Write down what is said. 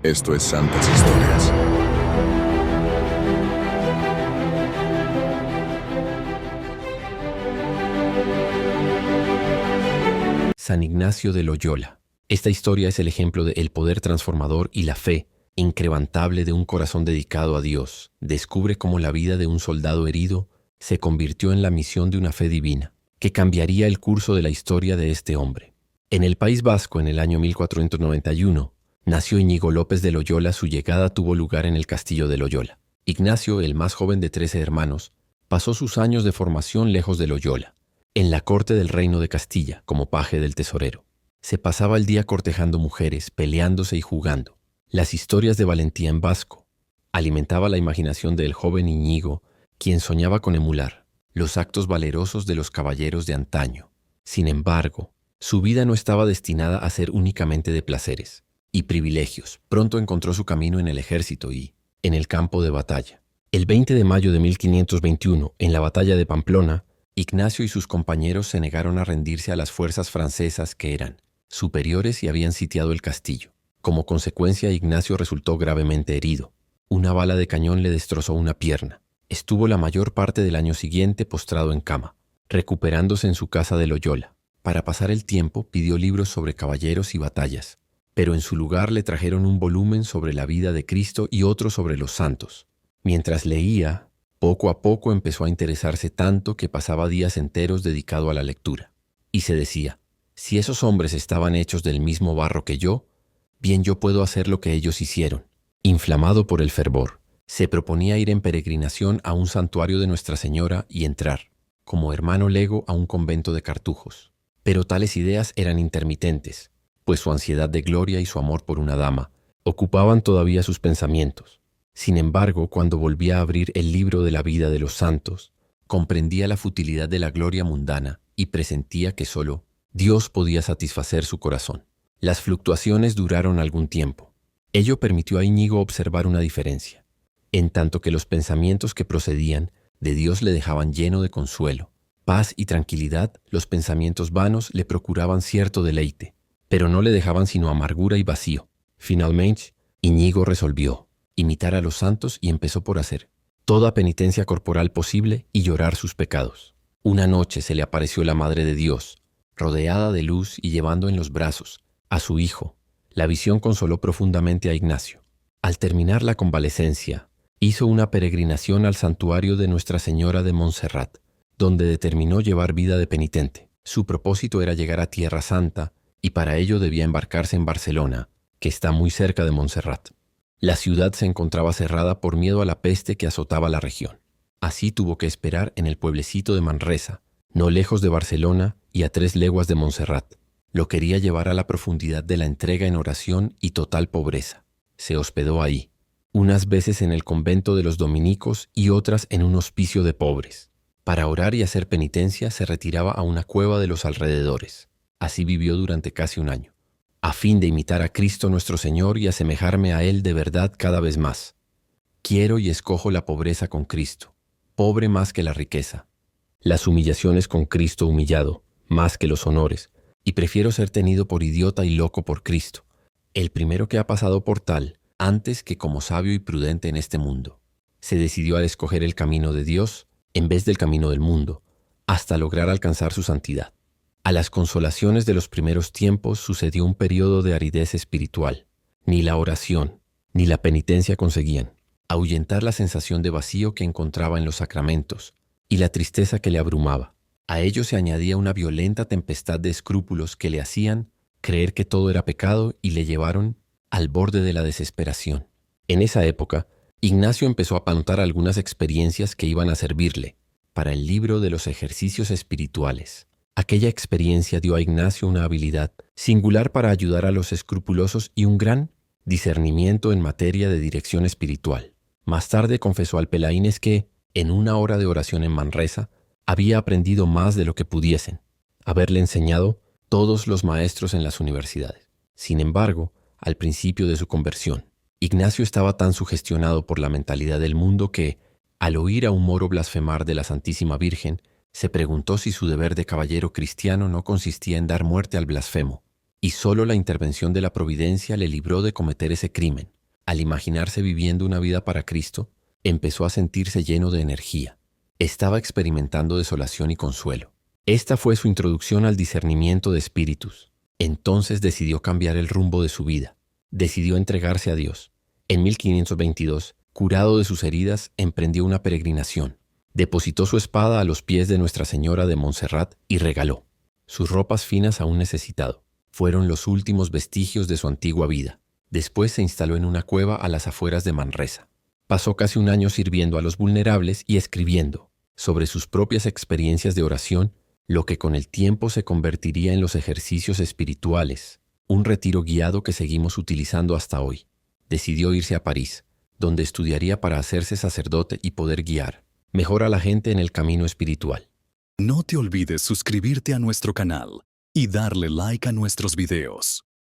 Esto es Santas Historias. San Ignacio de Loyola. Esta historia es el ejemplo del poder transformador y la fe incrementable de un corazón dedicado a Dios. Descubre cómo la vida de un soldado herido se convirtió en la misión de una fe divina, que cambiaría el curso de la historia de este hombre. En el País Vasco, en el año 1491, nació Íñigo López de Loyola. Su llegada tuvo lugar en el castillo de Loyola. Ignacio, el más joven de 13 hermanos, pasó sus años de formación lejos de Loyola, en la corte del reino de Castilla, como paje del tesorero. Se pasaba el día cortejando mujeres, peleándose y jugando. Las historias de valentía en vasco alimentaba la imaginación del joven Íñigo, quien soñaba con emular los actos valerosos de los caballeros de antaño. Sin embargo, su vida no estaba destinada a ser únicamente de placeres y privilegios. Pronto encontró su camino en el ejército y en el campo de batalla. El 20 de mayo de 1521, en la batalla de Pamplona, Ignacio y sus compañeros se negaron a rendirse a las fuerzas francesas, que eran superiores y habían sitiado el castillo. Como consecuencia, Ignacio resultó gravemente herido. Una bala de cañón le destrozó una pierna. Estuvo la mayor parte del año siguiente postrado en cama, recuperándose en su casa de Loyola. Para pasar el tiempo, pidió libros sobre caballeros y batallas, pero en su lugar le trajeron un volumen sobre la vida de Cristo y otro sobre los santos. Mientras leía, poco a poco empezó a interesarse tanto que pasaba días enteros dedicado a la lectura. Y se decía: si esos hombres estaban hechos del mismo barro que yo, bien yo puedo hacer lo que ellos hicieron. Inflamado por el fervor, se proponía ir en peregrinación a un santuario de Nuestra Señora y entrar, como hermano lego, a un convento de cartujos. Pero tales ideas eran intermitentes, pues su ansiedad de gloria y su amor por una dama ocupaban todavía sus pensamientos. Sin embargo, cuando volvía a abrir el libro de la vida de los santos, comprendía la futilidad de la gloria mundana y presentía que solo Dios podía satisfacer su corazón. Las fluctuaciones duraron algún tiempo. Ello permitió a Íñigo observar una diferencia. En tanto que los pensamientos que procedían de Dios le dejaban lleno de consuelo, paz y tranquilidad, los pensamientos vanos le procuraban cierto deleite, pero no le dejaban sino amargura y vacío. Finalmente, Íñigo resolvió imitar a los santos y empezó por hacer toda penitencia corporal posible y llorar sus pecados. Una noche se le apareció la Madre de Dios, rodeada de luz y llevando en los brazos a su hijo. La visión consoló profundamente a Ignacio. Al terminar la convalecencia, hizo una peregrinación al santuario de Nuestra Señora de Montserrat, donde determinó llevar vida de penitente. Su propósito era llegar a Tierra Santa y para ello debía embarcarse en Barcelona, que está muy cerca de Montserrat. La ciudad se encontraba cerrada por miedo a la peste que azotaba la región. Así tuvo que esperar en el pueblecito de Manresa, no lejos de Barcelona y a 3 leguas de Montserrat. Lo quería llevar a la profundidad de la entrega en oración y total pobreza. Se hospedó ahí, unas veces en el convento de los dominicos y otras en un hospicio de pobres. Para orar y hacer penitencia se retiraba a una cueva de los alrededores. Así vivió durante casi un año, a fin de imitar a Cristo nuestro Señor y asemejarme a Él de verdad cada vez más. Quiero y escojo la pobreza con Cristo, pobre más que la riqueza, las humillaciones con Cristo humillado, más que los honores, y prefiero ser tenido por idiota y loco por Cristo, el primero que ha pasado por tal, antes que como sabio y prudente en este mundo. Se decidió a escoger el camino de Dios en vez del camino del mundo, hasta lograr alcanzar su santidad. A las consolaciones de los primeros tiempos sucedió un periodo de aridez espiritual. Ni la oración ni la penitencia conseguían ahuyentar la sensación de vacío que encontraba en los sacramentos y la tristeza que le abrumaba. A ello se añadía una violenta tempestad de escrúpulos que le hacían creer que todo era pecado y le llevaron al borde de la desesperación. En esa época, Ignacio empezó a anotar algunas experiencias que iban a servirle para el libro de los ejercicios espirituales. Aquella experiencia dio a Ignacio una habilidad singular para ayudar a los escrupulosos y un gran discernimiento en materia de dirección espiritual. Más tarde confesó al Pelaínez que, en una hora de oración en Manresa, había aprendido más de lo que pudiesen haberle enseñado todos los maestros en las universidades. Sin embargo, al principio de su conversión, Ignacio estaba tan sugestionado por la mentalidad del mundo que, al oír a un moro blasfemar de la Santísima Virgen, se preguntó si su deber de caballero cristiano no consistía en dar muerte al blasfemo, y solo la intervención de la providencia le libró de cometer ese crimen. Al imaginarse viviendo una vida para Cristo, empezó a sentirse lleno de energía. Estaba experimentando desolación y consuelo. Esta fue su introducción al discernimiento de espíritus. Entonces decidió cambiar el rumbo de su vida. Decidió entregarse a Dios. En 1522, curado de sus heridas, emprendió una peregrinación. Depositó su espada a los pies de Nuestra Señora de Montserrat y regaló sus ropas finas a un necesitado. Fueron los últimos vestigios de su antigua vida. Después se instaló en una cueva a las afueras de Manresa. Pasó casi un año sirviendo a los vulnerables y escribiendo sobre sus propias experiencias de oración, lo que con el tiempo se convertiría en los ejercicios espirituales, un retiro guiado que seguimos utilizando hasta hoy. Decidió irse a París, donde estudiaría para hacerse sacerdote y poder guiar mejor a la gente en el camino espiritual. No te olvides suscribirte a nuestro canal y darle like a nuestros videos.